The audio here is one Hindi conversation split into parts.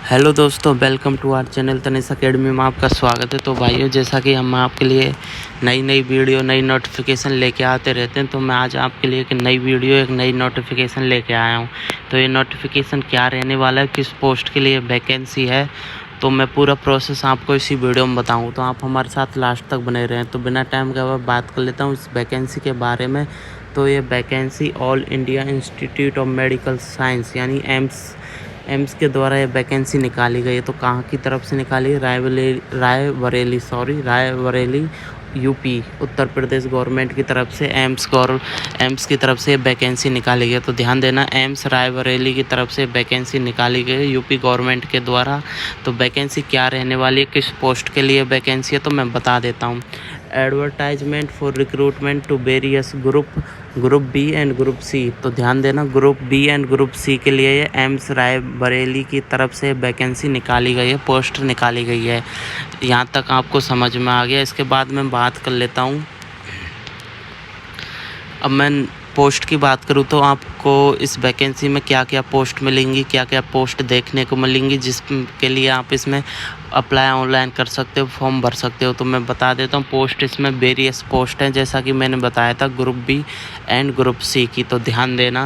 हेलो दोस्तों, welcome to our channel Tanish academy में आपका स्वागत है। तो भाइयों, जैसा कि हम आपके लिए नई वीडियो नई नोटिफिकेशन लेके आते रहते हैं, तो मैं आज आपके लिए एक नई वीडियो एक नई नोटिफिकेशन लेके आया हूं। तो ये नोटिफिकेशन क्या रहने वाला है, किस पोस्ट के लिए वैकेंसी है, तो मैं पूरा प्रोसेस आपको इसी वीडियो में बताऊँ। तो आप हमारे साथ लास्ट तक बने रहें। तो बिना टाइम के अब बात कर लेता हूँ इस वैकेंसी के बारे में। तो ये vacancy all India institute of medical science यानी एम्स के द्वारा ये वैकेंसी निकाली गई है। तो कहाँ की तरफ से निकाली है? रायबरेली यूपी उत्तर प्रदेश गवर्नमेंट की तरफ से एम्स की तरफ से वैकेंसी निकाली गई है। तो ध्यान देना, एम्स रायबरेली की तरफ से वैकेंसी निकाली गई है यूपी गवर्नमेंट के द्वारा। तो वैकेंसी क्या रहने वाली है, किस पोस्ट के लिए वैकेंसी है, तो मैं बता देता हूँ। Advertisement for recruitment to various group B and group C. तो ध्यान देना, group B and group C के लिए ये एम्स रायबरेली की तरफ से वैकेंसी निकाली गई है, पोस्ट निकाली गई है। यहाँ तक आपको समझ में आ गया। इसके बाद मैं बात कर लेता हूँ। अब मैं पोस्ट की बात करूँ तो आपको इस वैकेंसी में क्या क्या पोस्ट मिलेंगी, क्या क्या पोस्ट देखने को मिलेंगी, जिसके लिए आप इसमें अप्लाई ऑनलाइन कर सकते हो, फॉर्म भर सकते हो। तो मैं बता देता हूँ, पोस्ट इसमें वेरियस पोस्ट हैं, जैसा कि मैंने बताया था group B and group C की। तो ध्यान देना,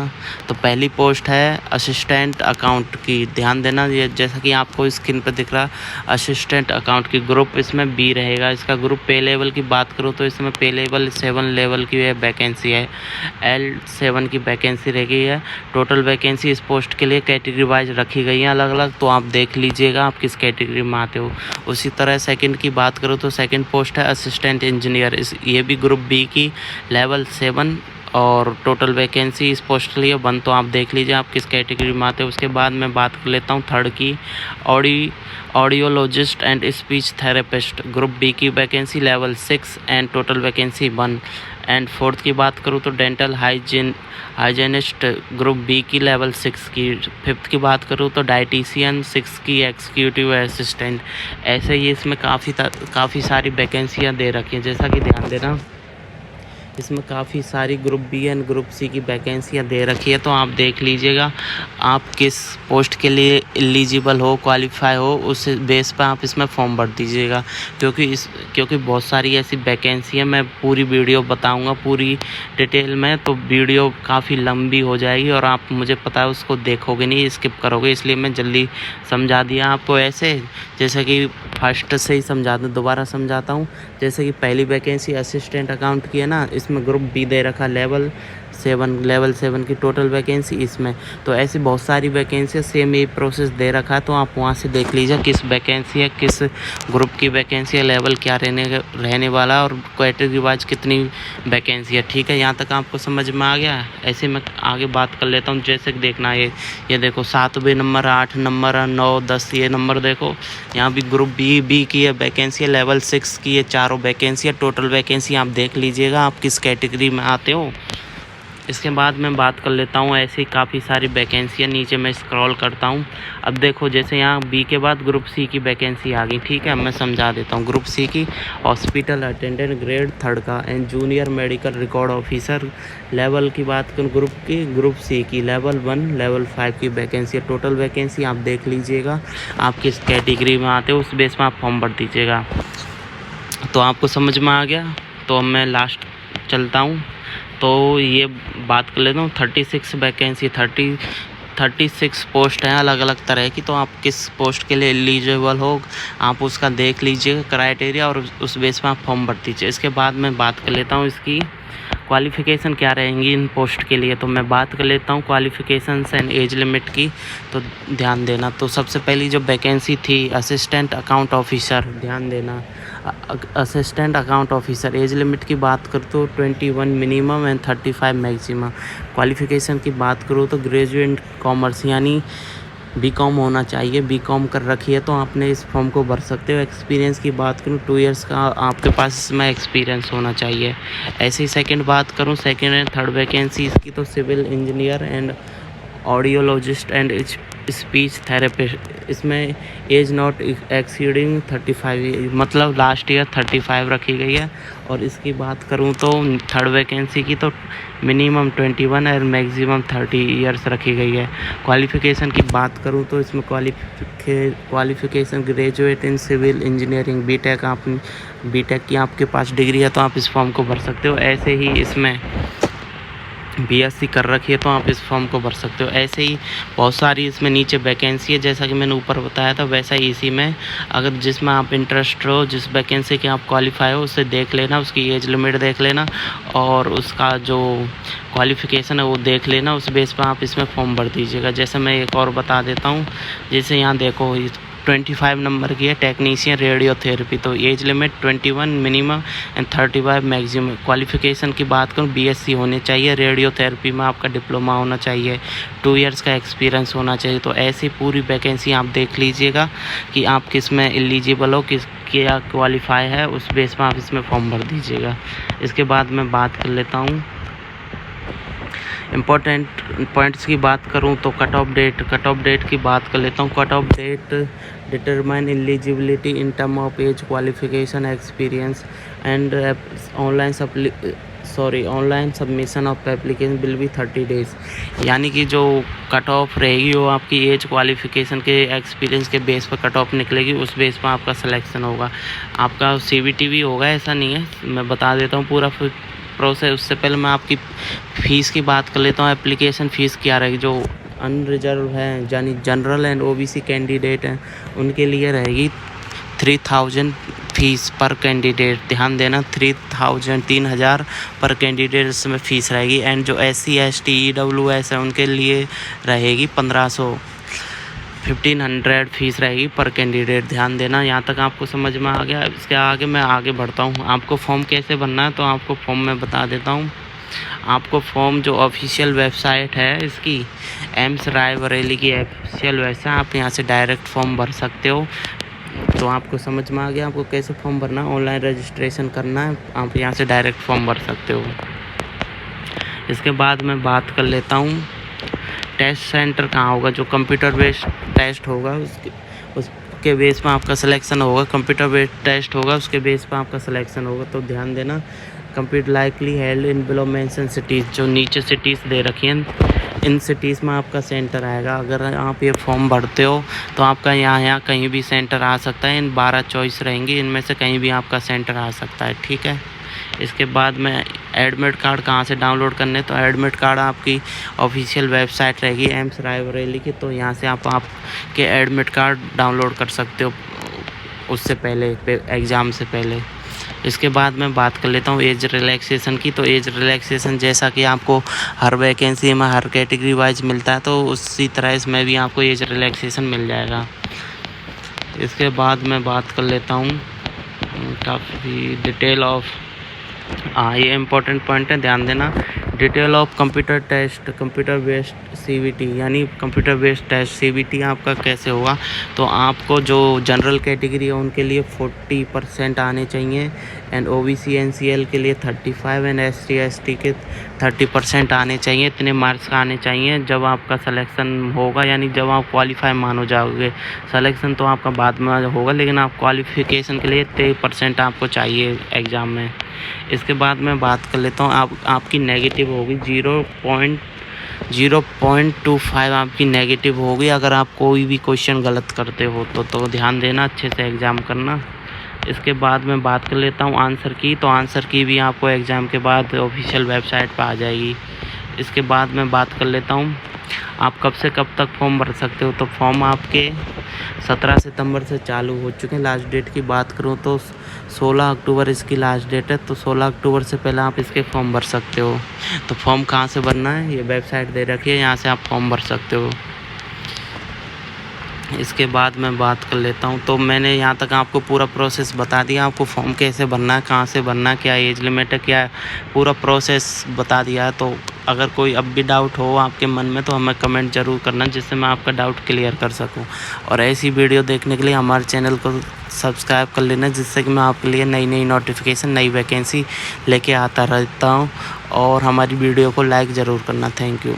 तो पहली पोस्ट है असिस्टेंट अकाउंट की। ध्यान देना, ये जैसा कि आपको स्क्रीन पर दिख रहा असिस्टेंट अकाउंट की, ग्रुप इसमें बी रहेगा। इसका ग्रुप पे लेवल की बात करूँ तो इसमें पे लेवल 7 लेवल की वैकेंसी है, L7 की वैकेंसी रह गई है। टोटल वैकेंसी इस पोस्ट के लिए कैटेगरी वाइज रखी गई है अलग अलग, तो आप देख लीजिएगा आप किस कैटेगरी में आते हो। उसी तरह सेकंड की बात करूँ तो सेकंड पोस्ट है असिस्टेंट इंजीनियर। ये भी ग्रुप बी की लेवल 7 और टोटल वैकेंसी इस पोस्ट के लिए 1। तो आप देख लीजिए आप किस कैटेगरी में आते हो। उसके बाद मैं बात कर लेता हूँ थर्ड की, audiologist and speech therapist. Group B की vacancy level 6 and total vacancy 1। And fourth की बात करूँ तो डेंटल हाइजीनिस्ट, ग्रुप बी की लेवल 6 की। फिफ्थ की बात करूँ तो डाइटिशियन 6 की, एग्जीक्यूटिव असिस्टेंट। ऐसे ही इसमें काफ़ी सारी वैकेंसियाँ दे रखी हैं। जैसा कि ध्यान देना, इसमें काफ़ी सारी group B and group C की वैकेंसियाँ दे रखी है। तो आप देख लीजिएगा आप किस पोस्ट के लिए एलिजिबल हो, क्वालिफाई हो, उस बेस पर आप इसमें फॉर्म भर दीजिएगा। क्योंकि बहुत सारी ऐसी वैकेंसी है, मैं पूरी वीडियो बताऊंगा पूरी डिटेल में, तो वीडियो काफ़ी लंबी हो जाएगी और आप, मुझे पता है, उसको देखोगे नहीं, स्किप करोगे। इसलिए मैं जल्दी समझा दिया आपको, ऐसे जैसे कि फर्स्ट से ही समझा दूँ, दोबारा समझाता हूँ। जैसे कि पहली वैकेंसी असिस्टेंट अकाउंट की है ना, इसमें ग्रुप बी दे रखा लेवल 7 की टोटल वैकेंसी इसमें। तो ऐसी बहुत सारी वैकेंसी सेम ये प्रोसेस दे रखा है, तो आप वहाँ से देख लीजिए किस वैकेंसी है, किस ग्रुप की वैकेंसी है, लेवल क्या रहने वाला और कैटेगरी वाइज कितनी वैकेंसी है। ठीक है, यहाँ तक आपको समझ में आ गया। ऐसे मैं आगे बात कर लेता हूँ। जैसे कि देखना, ये देखो 7वें नंबर, 8 नंबर, 9, 10 ये नंबर देखो, यहाँ भी ग्रुप बी की है वैकेंसी है, लेवल 6 की है, चारों वैकेंसी है। टोटल वैकेंसी आप देख लीजिएगा आप किस कैटेगरी में आते हो। इसके बाद मैं बात कर लेता हूँ, ऐसी काफ़ी सारी वैकेंसियाँ नीचे मैं स्क्रॉल करता हूँ। अब देखो, जैसे यहाँ बी के बाद ग्रुप सी की वैकेंसी आ गई। ठीक है, मैं समझा देता हूँ। ग्रुप सी की हॉस्पिटल अटेंडेंट ग्रेड 3 का and junior medical record officer level की बात करूँ, ग्रुप सी की लेवल 1 लेवल 5 की वैकेंसी है। टोटल वैकेंसी आप देख लीजिएगा आप किस कैटेगरी में आते हो, उस बेस में आप फॉर्म भर दीजिएगा। तो आपको समझ में आ गया। तो अब मैं लास्ट चलता हूँ, तो ये बात कर लेता हूँ 36 वैकेंसी 36 पोस्ट हैं अलग अलग तरह की। तो आप किस पोस्ट के लिए एलिजिबल हो आप उसका देख लीजिए क्राइटेरिया, और उस बेस पर आप फॉर्म भर दीजिए। इसके बाद मैं बात कर लेता हूँ इसकी क्वालिफ़िकेशन क्या रहेंगी इन पोस्ट के लिए। तो मैं बात कर लेता हूँ क्वालिफ़िकेशंस एंड एज लिमिट की। तो ध्यान देना, तो सबसे पहली जो वैकेंसी थी असिस्टेंट अकाउंट ऑफिसर, ध्यान देना assistant account officer, age limit की बात करूँ तो 21 मिनिमम एंड 35 मैक्सिमम। क्वालिफ़िकेशन की बात करूँ तो ग्रेजुएट कॉमर्स यानी बीकॉम होना चाहिए, बीकॉम कर रखी है तो आपने इस फॉर्म को भर सकते हो। एक्सपीरियंस की बात करूँ 2 इयर्स का आपके पास इसमें एक्सपीरियंस होना चाहिए। ऐसे ही सेकंड बात करूँ, सेकंड एंड थर्ड वैकेंसी इसकी, तो civil engineer and audiologist and speech इसमें एज नॉट एक्सीडिंग 35, मतलब लास्ट ईयर 35 रखी गई है। और इसकी बात करूं तो थर्ड वैकेंसी की तो मिनिमम 21 और मैक्सिमम 30 ईयर्स रखी गई है। क्वालिफ़िकेशन की बात करूं तो इसमें qualification graduate in civil engineering BTech की आपके पास डिग्री है तो आप इस फॉर्म को भर सकते हो। ऐसे ही इसमें बीएससी कर रखी है तो आप इस फॉर्म को भर सकते हो। ऐसे ही बहुत सारी इसमें नीचे वैकेंसी है, जैसा कि मैंने ऊपर बताया था वैसा ही इसी में अगर जिसमें आप इंटरेस्ट हो, जिस वैकेंसी के आप क्वालिफाई हो उसे देख लेना, उसकी एज लिमिट देख लेना और उसका जो क्वालिफ़िकेशन है वो देख लेना। उस बेस पर आप इसमें फॉर्म भर दीजिएगा। जैसे मैं एक और बता देता हूँ, जैसे यहाँ देखो 25 नंबर की है टेक्नीशियन रेडियोथेरेपी, तो age limit 21 minimum and 35 maximum. Qualification की बात करूँ बीएससी होने चाहिए, रेडियोथेरेपी में आपका डिप्लोमा होना चाहिए, 2 इयर्स का एक्सपीरियंस होना चाहिए। तो ऐसी पूरी वैकेंसी आप देख लीजिएगा कि आप किस में एलिजिबल हो, किस क्या क्वालिफाई है, उस बेस पर आप इसमें फॉर्म भर दीजिएगा। इसके बाद मैं बात कर लेता हूँ इम्पोर्टेंट पॉइंट्स की बात करूं तो कट ऑफ डेट की बात कर लेता हूं। Cut off date determine eligibility in term of age, qualification, experience and online submission of application will be 30 days. यानी कि जो कट ऑफ रहेगी वो आपकी एज, क्वालिफिकेशन के, एक्सपीरियंस के बेस पर कट ऑफ निकलेगी, उस बेस पर आपका सिलेक्शन होगा। आपका CBT भी होगा, ऐसा नहीं है, मैं बता देता हूँ पूरा प्रोसेस। उससे पहले मैं आपकी फ़ीस की बात कर लेता हूँ। एप्लीकेशन फ़ीस क्या रहेगी, जो अनरिजर्व है यानी जनरल एंड OBC कैंडिडेट हैं उनके लिए रहेगी 3000 फ़ीस पर कैंडिडेट। ध्यान देना 3,000 पर कैंडिडेट इसमें फ़ीस रहेगी। एंड जो SC ST EWS है उनके लिए रहेगी 1500 फ़ीस रहेगी पर कैंडिडेट। ध्यान देना, यहाँ तक आपको समझ में आ गया। इसके आगे मैं आगे बढ़ता हूँ। आपको फॉर्म कैसे भरना है तो आपको फॉर्म मैं बता देता हूँ। आपको फॉर्म जो ऑफिशियल वेबसाइट है इसकी एम्स रायबरेली की ऑफिशियल वेबसाइट, आप यहाँ से डायरेक्ट फॉर्म भर सकते हो। तो आपको समझ में आ गया आपको कैसे फॉर्म भरना है, ऑनलाइन रजिस्ट्रेशन करना है, आप यहाँ से डायरेक्ट फॉर्म भर सकते हो। इसके बाद मैं बात कर लेता हूँ टेस्ट सेंटर कहाँ होगा। जो कंप्यूटर बेस्ड टेस्ट होगा उसके बेस पर आपका सिलेक्शन होगा। कंप्यूटर बेस्ड टेस्ट होगा, उसके बेस पर आपका सिलेक्शन होगा। तो ध्यान देना, computer likely held in below mention cities, जो नीचे सिटीज़ दे रखी हैं इन सिटीज़ में आपका सेंटर आएगा। अगर आप ये फॉर्म भरते हो तो आपका यहाँ कहीं भी सेंटर आ सकता है। इन 12 चॉइस रहेंगी, इनमें से कहीं भी आपका सेंटर आ सकता है, ठीक है। इसके बाद में एडमिट कार्ड कहाँ से डाउनलोड करने, तो एडमिट कार्ड आपकी ऑफिशियल वेबसाइट रहेगी एम्स रायबरेली की, तो यहाँ से आपके एडमिट कार्ड डाउनलोड कर सकते हो उससे पहले, एग्ज़ाम से पहले। इसके बाद मैं बात कर लेता हूँ एज रिलैक्सेशन की। तो एज रिलैक्सेशन जैसा कि आपको हर वैकेंसी में हर कैटेगरी वाइज मिलता है, तो उसी तरह इसमें भी आपको एज रिलैक्सेशन मिल जाएगा। इसके बाद मैं बात कर लेता हूँ काफ़ी डिटेल ऑफ, ये इम्पोर्टेंट पॉइंट है, ध्यान देना। Detail of computer test, computer based CBT, यानी कंप्यूटर बेस्ड टेस्ट CBT आपका कैसे होगा। तो आपको जो जनरल कैटेगरी है उनके लिए 40% आने चाहिए एंड OBC NCL के लिए 35 एंड SC ST के 30% आने चाहिए। इतने मार्क्स आने चाहिए जब आपका सिलेक्शन होगा, यानी जब आप क्वालिफाई मानो जाओगे। सिलेक्शन तो आपका बाद में होगा, लेकिन आप क्वालिफिकेशन के लिए 30% आपको चाहिए एग्ज़ाम में। इसके बाद मैं बात कर लेता हूँ आपकी नेगेटिव होगी 0.25 आपकी नेगेटिव होगी अगर आप कोई भी क्वेश्चन गलत करते हो तो ध्यान देना, अच्छे से एग्ज़ाम करना। इसके बाद मैं बात कर लेता हूँ आंसर की। तो आंसर की भी आपको एग्ज़ाम के बाद ऑफिशियल वेबसाइट पर आ जाएगी। इसके बाद मैं बात कर लेता हूँ आप कब से कब तक फॉर्म भर सकते हो। तो फॉर्म आपके 17 सितंबर से चालू हो चुके हैं। लास्ट डेट की बात करूँ तो 16 अक्टूबर इसकी लास्ट डेट है, तो 16 अक्टूबर से पहले आप इसके फॉर्म भर सकते हो। तो फॉर्म कहाँ से भरना है, ये वेबसाइट दे रखी है, यहाँ से आप फॉर्म भर सकते हो। इसके बाद मैं बात कर लेता हूँ। तो मैंने यहाँ तक आपको पूरा प्रोसेस बता दिया, आपको फॉर्म कैसे भरना है, कहाँ से भरना है, क्या एज लिमिट है, क्या पूरा प्रोसेस बता दिया है। तो अगर कोई अब भी डाउट हो आपके मन में तो हमें कमेंट ज़रूर करना, जिससे मैं आपका डाउट क्लियर कर सकूं। और ऐसी वीडियो देखने के लिए हमारे चैनल को सब्सक्राइब कर लेना, जिससे कि मैं आपके लिए नई नई नोटिफिकेशन, नई वैकेंसी लेके आता रहता हूं। और हमारी वीडियो को लाइक ज़रूर करना। Thank you.